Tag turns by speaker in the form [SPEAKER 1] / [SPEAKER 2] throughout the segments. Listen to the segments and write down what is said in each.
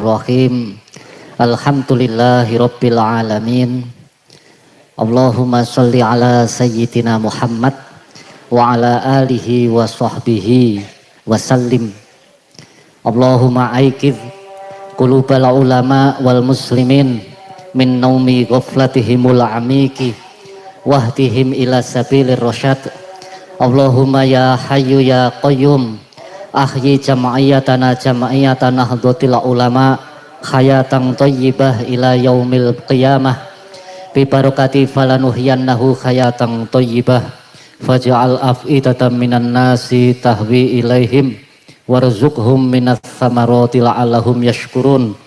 [SPEAKER 1] Bismillahirrahmanirrahim. Alhamdulillahirabbil alamin. Allahumma shalli ala sayyidina Muhammad wa ala alihi wa sahbihi wa sallim. Allahumma aikidh qulubal ulama wal muslimin min naumi ghaflatihimul amiki wahdihim ila sabilir rasyad. Allahumma ya hayyu ya qayyum ahyi jama'iyatana nahdlatul ulama hayatan thayyibah ila yaumil qiyamah bi barakati falanuhyiyannahu hayatan thayyibah faj'al af'idatan minan nasi tahwi ilaihim warzuqhum minas samarati la'allahum yashkurun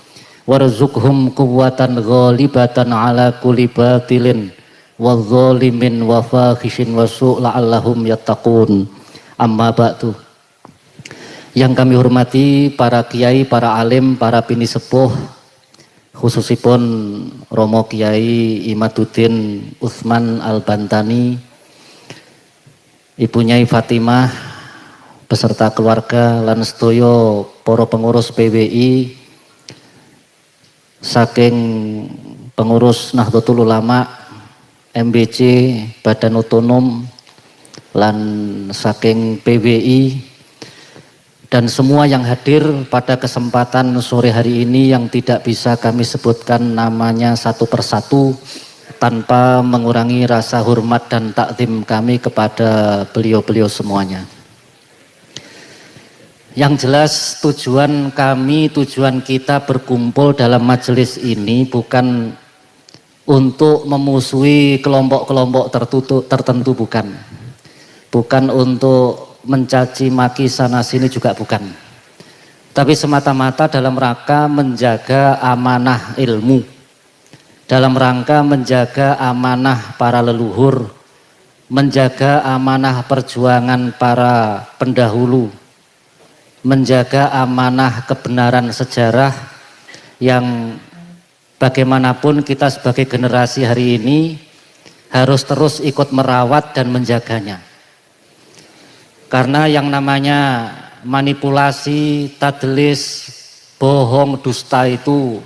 [SPEAKER 1] warzuqhum quwwatan ghalibatan ala kulli batilin wadh-dhalimin wa fakhishin wa su' la'allahum yattaqun. Amma ba'du. Yang kami hormati para kiai, para alim, para bini sepuh, khususipun Romo Kiai Imaduddin Utsman Al-Bantani, Ibu Nyai Fatimah beserta keluarga lan sedaya para pengurus PWI saking pengurus Nahdlatul Ulama, MBC, Badan Otonom lan saking PWI dan semua yang hadir pada kesempatan sore hari ini yang tidak bisa kami sebutkan namanya satu persatu tanpa mengurangi rasa hormat dan takzim kami kepada beliau-beliau semuanya. Yang jelas tujuan kami, tujuan kita berkumpul dalam majelis ini bukan untuk memusuhi kelompok-kelompok tertentu, bukan. Bukan untuk mencaci maki sana sini, juga bukan, tapi semata-mata dalam rangka menjaga amanah ilmu, dalam rangka menjaga amanah para leluhur, menjaga amanah perjuangan para pendahulu, menjaga amanah kebenaran sejarah yang bagaimanapun kita sebagai generasi hari ini harus terus ikut merawat dan menjaganya. Karena yang namanya manipulasi, tadlis, bohong, dusta itu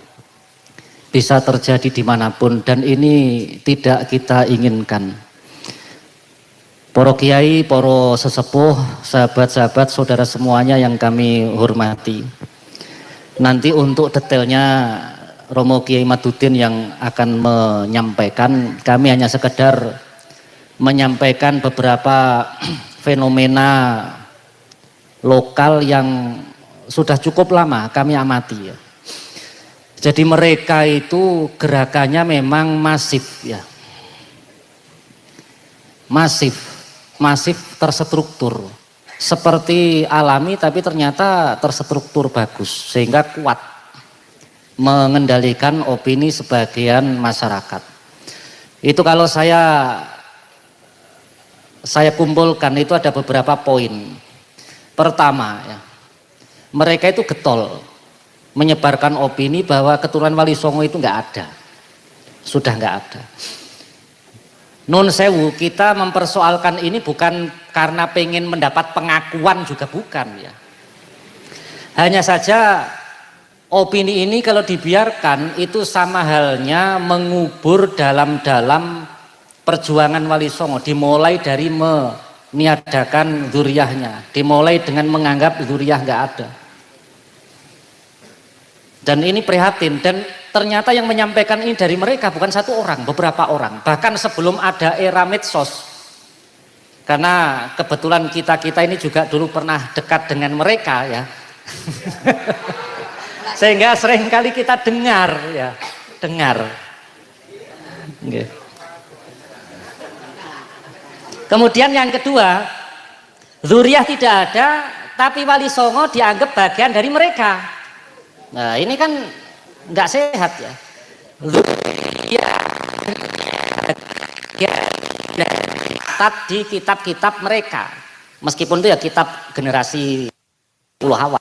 [SPEAKER 1] bisa terjadi dimanapun dan ini tidak kita inginkan. Para kiai, para sesepuh, sahabat-sahabat, saudara semuanya yang kami hormati. Nanti untuk detailnya Romo Kiai Imaduddin yang akan menyampaikan, kami hanya sekedar menyampaikan beberapa fenomena lokal yang sudah cukup lama kami amati ya. Jadi mereka itu gerakannya memang masif ya. Masif terstruktur. Seperti alami tapi ternyata terstruktur bagus sehingga kuat mengendalikan opini sebagian masyarakat. Itu kalau saya kumpulkan itu ada beberapa poin. Pertama ya, mereka itu getol menyebarkan opini bahwa keturunan Wali Songo itu nggak ada, sudah nggak ada. Nun sewu, kita mempersoalkan ini bukan karena pengen mendapat pengakuan, juga bukan ya. Hanya saja opini ini kalau dibiarkan itu sama halnya mengubur dalam-dalam perjuangan Wali Songo, dimulai dari meniadakan dzuriyahnya, dimulai dengan menganggap dzuriyah nggak ada. Dan ini prihatin, dan ternyata yang menyampaikan ini dari mereka bukan satu orang, beberapa orang. Bahkan sebelum ada era medsos, karena kebetulan kita ini juga dulu pernah dekat dengan mereka ya, sehingga seringkali kita dengar. Okay. Kemudian yang kedua, dzuriyah tidak ada, tapi Wali Songo dianggap bagian dari mereka. Nah ini kan nggak sehat ya. Dzuriyah di kitab-kitab mereka, meskipun itu ya kitab generasi Ulu Hawa.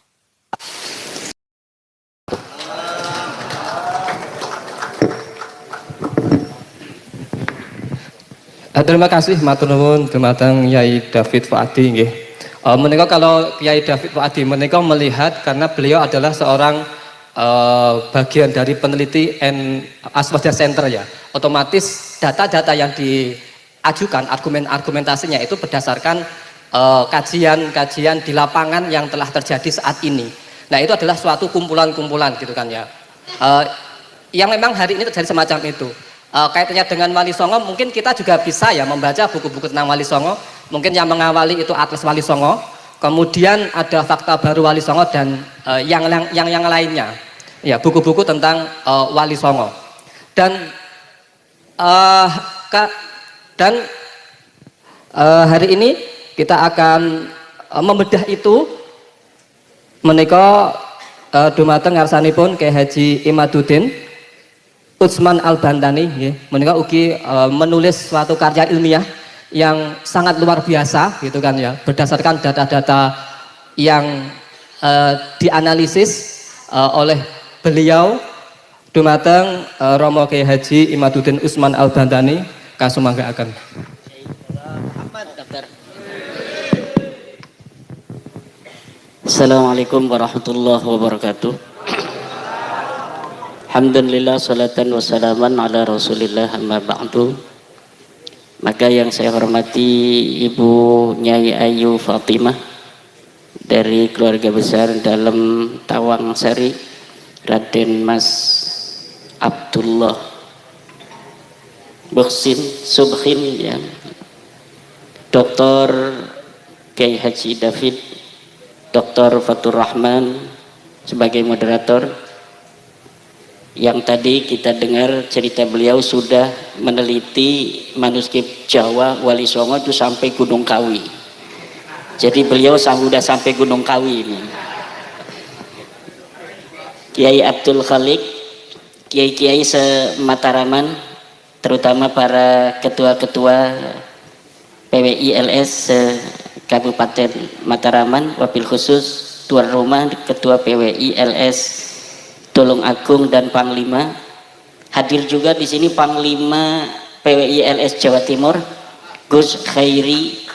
[SPEAKER 2] Terima kasih matur nuwun dumateng Yai David Fuadi nggih. Menika kalau Kiai David Fuadi menika melihat karena beliau adalah seorang bagian dari peneliti Aswada Center ya, otomatis data-data yang diajukan, argumentasinya itu berdasarkan kajian-kajian di lapangan yang telah terjadi saat ini. Nah itu adalah suatu kumpulan-kumpulan gitu kan ya, yang memang hari ini terjadi semacam itu. Kaitannya dengan Wali Songo, mungkin kita juga bisa ya membaca buku-buku tentang Wali Songo. Mungkin yang mengawali itu Atlas Wali Songo, kemudian ada Fakta Baru Wali Songo, dan yang lainnya ya, buku-buku tentang Wali Songo. Dan hari ini kita akan membedah itu menika dumateng ngarsanipun Kyai Haji Imaduddin Utsman Al-Bantani nggih. Menika ugi menulis suatu karya ilmiah yang sangat luar biasa gitu kan ya, berdasarkan data-data yang dianalisis oleh beliau dumateng Romo Kyai Haji Imaduddin Utsman Al-Bantani kasumanggaaken.
[SPEAKER 3] Assalamualaikum warahmatullahi wabarakatuh. Alhamdulillah, salatan wassalaman ala rasulillah, amma ba'du. Maka yang saya hormati Ibu Nyai Ayu Fatimah dari keluarga besar dalam Tawang Sari, Raden Mas Abdullah Muhsin Subhin ya, Dr. Kyai Haji David, Dr. Fatur Rahman sebagai moderator. Yang tadi kita dengar cerita beliau sudah meneliti manuskrip Jawa Wali Songo itu sampai Gunung Kawi. Jadi beliau sudah sampai Gunung Kawi ini. Kiai Abdul Khalik, kiai-kiai se-Mataraman, terutama para ketua-ketua PWI LS Kabupaten Mataraman, wabil khusus tuan rumah Ketua PWI LS Tulung Agung dan Panglima. Hadir juga di sini Panglima PWI LS Jawa Timur Gus Khairi,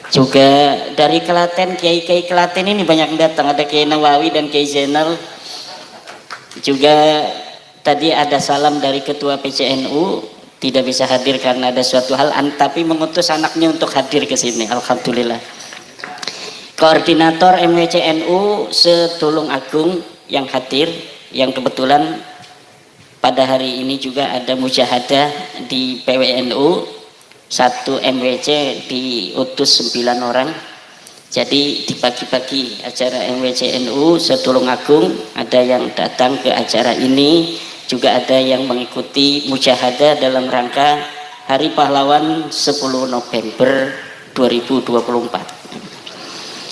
[SPEAKER 3] juga dari Klaten, kiai-kiai Klaten ini banyak datang, ada Kiai Nawawi dan Kiai Zainal. Juga tadi ada salam dari Ketua PCNU, tidak bisa hadir karena ada suatu hal, tapi mengutus anaknya untuk hadir ke sini. Alhamdulillah. Koordinator MWCNU se-Tulung Agung yang hadir, yang kebetulan pada hari ini juga ada mujahadah di PWNU, satu MWC diutus 9 orang. Jadi di pagi-pagi acara MWCNU se-Tulung Agung ada yang datang ke acara ini, juga ada yang mengikuti mujahadah dalam rangka Hari Pahlawan 10 November 2024.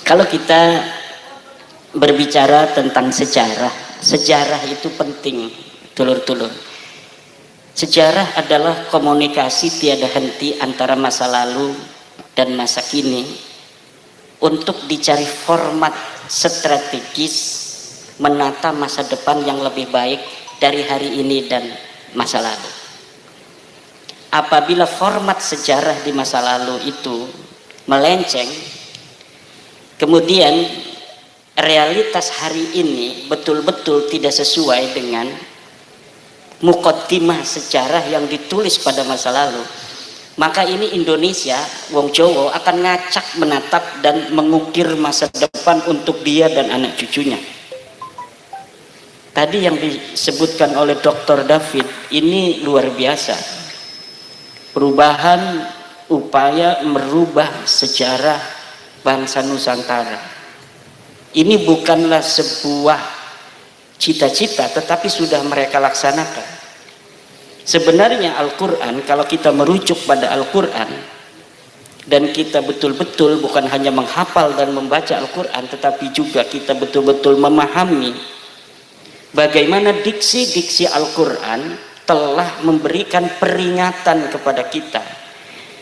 [SPEAKER 3] Kalau kita berbicara tentang sejarah, sejarah itu penting, dulur-dulur. Sejarah adalah komunikasi tiada henti antara masa lalu dan masa kini untuk dicari format strategis menata masa depan yang lebih baik dari hari ini dan masa lalu. Apabila format sejarah di masa lalu itu melenceng, kemudian realitas hari ini betul-betul tidak sesuai dengan mukaddimah sejarah yang ditulis pada masa lalu, maka ini Indonesia, wong Jawa akan ngacak menatap dan mengukir masa depan untuk dia dan anak cucunya. Tadi yang disebutkan oleh Dr. David ini luar biasa. Perubahan, upaya merubah sejarah bangsa Nusantara ini bukanlah sebuah cita-cita, tetapi sudah mereka laksanakan. Sebenarnya Al-Quran, kalau kita merujuk pada Al-Quran dan kita betul-betul bukan hanya menghafal dan membaca Al-Quran, tetapi juga kita betul-betul memahami bagaimana diksi-diksi Al-Quran telah memberikan peringatan kepada kita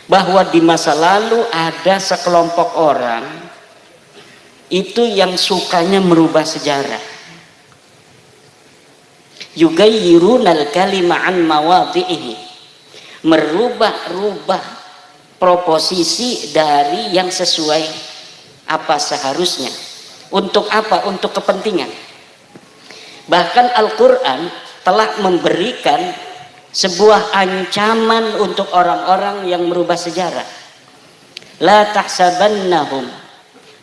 [SPEAKER 3] bahwa di masa lalu ada sekelompok orang itu yang sukanya merubah sejarah. Yughayyirunal kalima an mawadhi'ihi, merubah-rubah proposisi dari yang sesuai apa seharusnya. Untuk apa? Untuk kepentingan. Bahkan Al-Quran telah memberikan sebuah ancaman untuk orang-orang yang merubah sejarah. La tahsabannahum,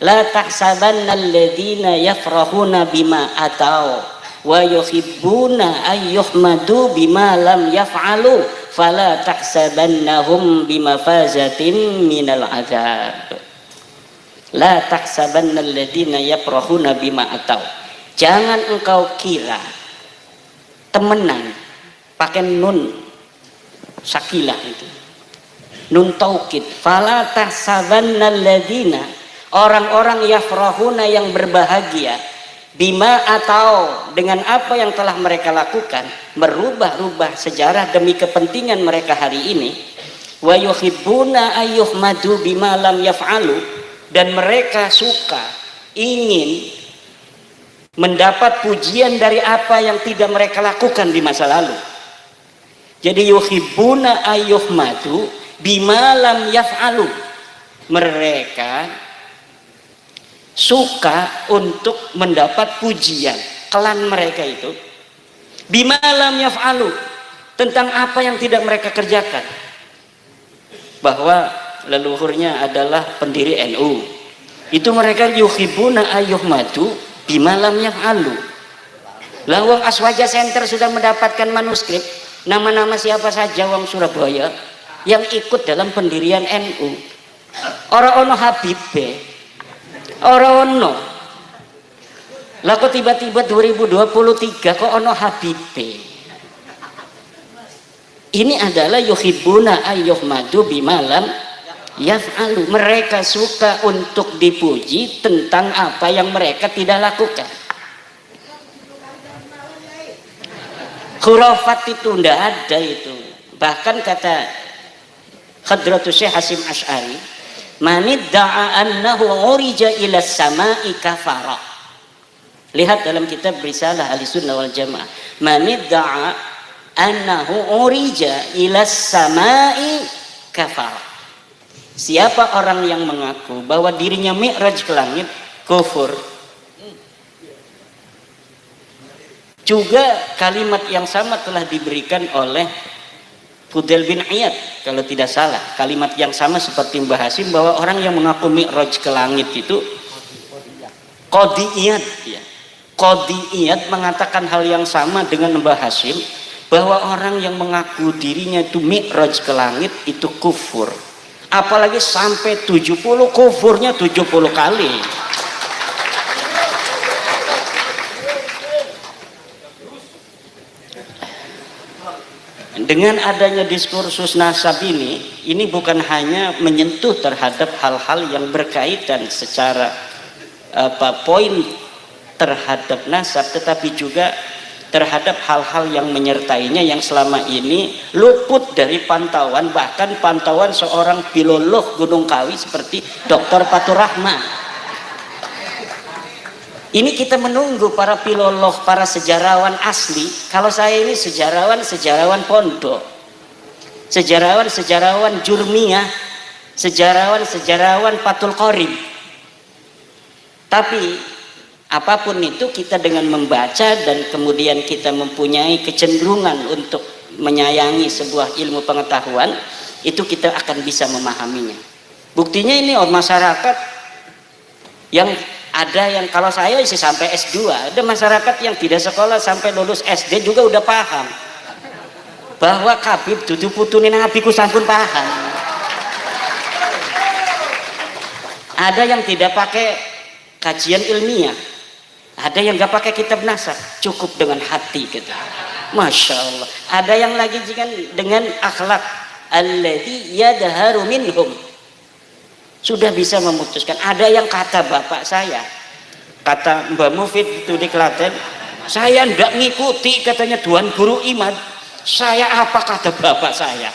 [SPEAKER 3] la tahsabanna alladhina yafrahuna bima atau wa yuhibbuna ayyuhmadu bima lam yaf'alu fala tahsabannahum bimafazatin minal azab. La tahsabanna alladhina yafrahuna bima atau. Jangan engkau kira temenan pakai nun sakilah itu, nun taukid, fala tahsabanna alladhina, orang-orang yafrahuna yang berbahagia, bima atau dengan apa yang telah mereka lakukan, merubah-rubah sejarah demi kepentingan mereka hari ini, wa yuhibbuna ayyuhmadu bima lam yaf'alu, dan mereka suka ingin mendapat pujian dari apa yang tidak mereka lakukan di masa lalu. Jadi yuhibbuna ayyuhmadu bima lam yaf'alu, mereka suka untuk mendapat pujian, klan mereka itu bima lam yaf'alu, tentang apa yang tidak mereka kerjakan. Bahwa leluhurnya adalah pendiri NU, itu mereka yuhibbuna ayyuhmadu bima lam yaf'alu. Lawang Aswaja Center sudah mendapatkan manuskrip nama-nama siapa saja wong Surabaya yang ikut dalam pendirian NU. Ora ono Habibie, ora ono. Lah kok tiba-tiba 2023 kok ono Habibie. Ini adalah yuhibbuna ayyuhmadu bima lam yaf'alu, mereka suka untuk dipuji tentang apa yang mereka tidak lakukan. Khurafat itu tidak ada itu. Bahkan kata Hadratus Syekh Hasyim Asy'ari, manidda'a annahu urija ila samai kafara. Lihat dalam kitab Risalah Ahlussunnah wal Jamaah, manidda'a annahu urija ila samai kafara. Siapa orang yang mengaku bahwa dirinya mi'raj ke langit, kufur. Juga kalimat yang sama telah diberikan oleh Fudail bin Iyad kalau tidak salah. Kalimat yang sama seperti Mbah Hasyim, bahwa orang yang mengaku mi'raj ke langit itu Qadhi Iyad, ya. Qadhi Iyad mengatakan hal yang sama dengan Mbah Hasyim, bahwa orang yang mengaku dirinya itu mi'raj ke langit itu kufur. Apalagi sampai 70, kufurnya 70 kali. Dengan adanya diskursus nasab ini bukan hanya menyentuh terhadap hal-hal yang berkaitan secara poin terhadap nasab, tetapi juga terhadap hal-hal yang menyertainya yang selama ini luput dari pantauan, bahkan pantauan seorang filolog Gunung Kawi seperti Dr. Fatur Rahman. Ini kita menunggu para filolog, para sejarawan asli. Kalau saya ini sejarawan pondok, sejarawan Jurmiyah, sejarawan Fathul Qorib. Tapi apapun itu, kita dengan membaca dan kemudian kita mempunyai kecenderungan untuk menyayangi sebuah ilmu pengetahuan, itu kita akan bisa memahaminya. Buktinya ini masyarakat yang ada yang, kalau saya isi sampai S2, ada masyarakat yang tidak sekolah sampai lulus SD juga udah paham bahwa Habib dudu putune Nabi ku sampun paham. Ada yang tidak pakai kajian ilmiah, ada yang nggak pakai kitab nasab, cukup dengan hati gitu. Masya Allah. Ada yang lagi dengan akhlak alladzi yadharu minhum, sudah bisa memutuskan. Ada yang kata bapak saya, kata Mbah Mufid itu di Klaten, saya ndak ngikuti katanya Tuan Guru Imad, saya apa kata bapak saya.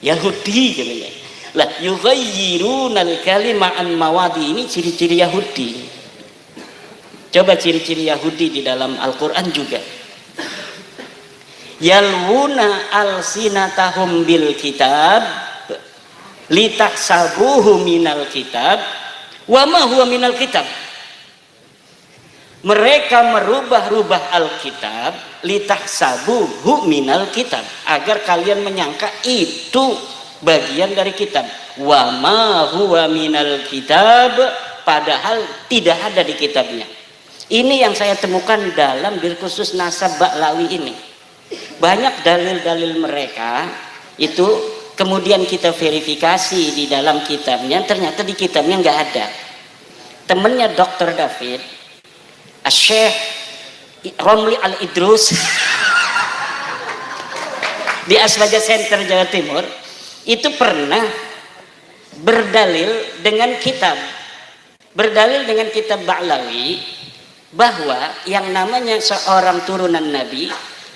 [SPEAKER 3] Yahudi gitu ya. Lah yughayyirunal kalima an mawadi, ini ciri-ciri Yahudi. Coba ciri-ciri Yahudi di dalam Al-Qur'an juga. Yalwuna alsinatahum bil kitab litahsabuhu minal kitab Wa ma huwa minal kitab. Mereka merubah-rubah Alkitab litahsabuhu minal kitab, agar kalian menyangka itu bagian dari kitab. Wa ma huwa minal kitab, padahal tidak ada di kitabnya. Ini yang saya temukan dalam diskursus nasab Ba'lawi ini. Banyak dalil-dalil mereka itu kemudian kita verifikasi di dalam kitabnya, ternyata di kitabnya nggak ada. Temennya Dr. David, Syekh Romli Al-Idrus di Aswaja Center Jawa Timur itu pernah berdalil dengan kitab Ba'lawi bahwa yang namanya seorang turunan Nabi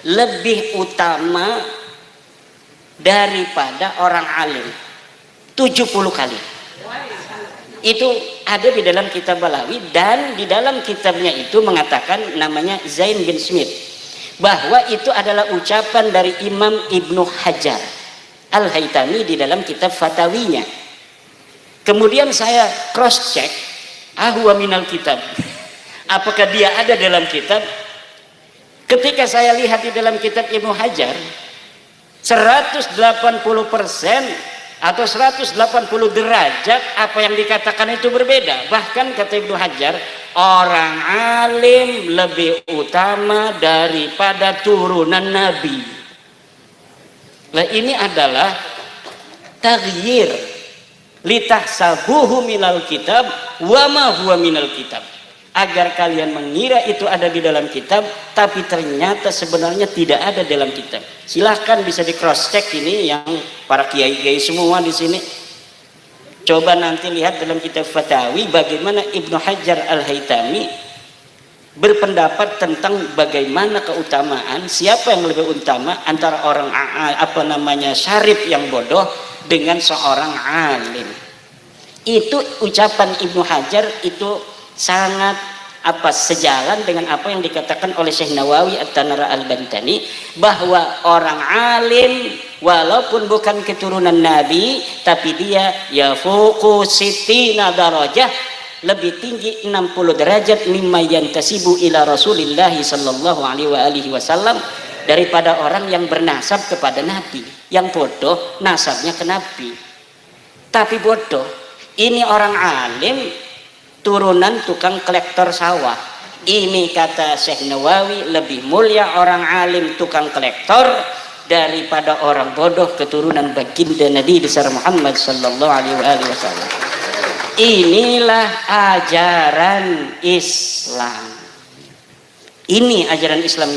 [SPEAKER 3] lebih utama daripada orang alim 70 kali. Itu ada di dalam kitab Ba'lawi, dan di dalam kitabnya itu mengatakan, namanya Zain bin Smith, bahwa itu adalah ucapan dari Imam Ibnu Hajar Al-Haytami di dalam kitab Fatawinya. Kemudian saya cross check, ahwa minal kitab, apakah dia ada dalam kitab? Ketika saya lihat di dalam kitab Ibnu Hajar, 180% atau 180 derajat apa yang dikatakan itu berbeda. Bahkan kata Ibnu Hajar, orang alim lebih utama daripada turunan Nabi. Nah, ini adalah taghyir litahsabuhu minal kitab wa ma huwa minal kitab, agar kalian mengira itu ada di dalam kitab, tapi ternyata sebenarnya tidak ada dalam kitab. Silahkan bisa di cross check ini yang para kiai-kiai semua di sini. Coba nanti lihat dalam kitab Fatawi bagaimana Ibnu Hajar Al-Haytami berpendapat tentang bagaimana keutamaan, siapa yang lebih utama antara orang syarif yang bodoh dengan seorang alim. Itu ucapan Ibnu Hajar itu sangat sejalan dengan apa yang dikatakan oleh Syekh Nawawi At-Tanara Al-Bantani, bahwa orang alim walaupun bukan keturunan Nabi, tapi dia yafuqu sittina darajah, lebih tinggi 60 derajat mimma yantasibu ila Rasulillah sallallahu alaihi wasallam, daripada orang yang bernasab kepada Nabi. Yang bodoh nasabnya ke Nabi, tapi bodoh ini orang alim turunan tukang kolektor sawah. Ini kata Syekh Nawawi, lebih mulia orang alim tukang kolektor daripada orang bodoh keturunan baginda Nabi besar Muhammad sallallahu alaihi wasallam. Inilah ajaran Islam. Ini ajaran Islam yang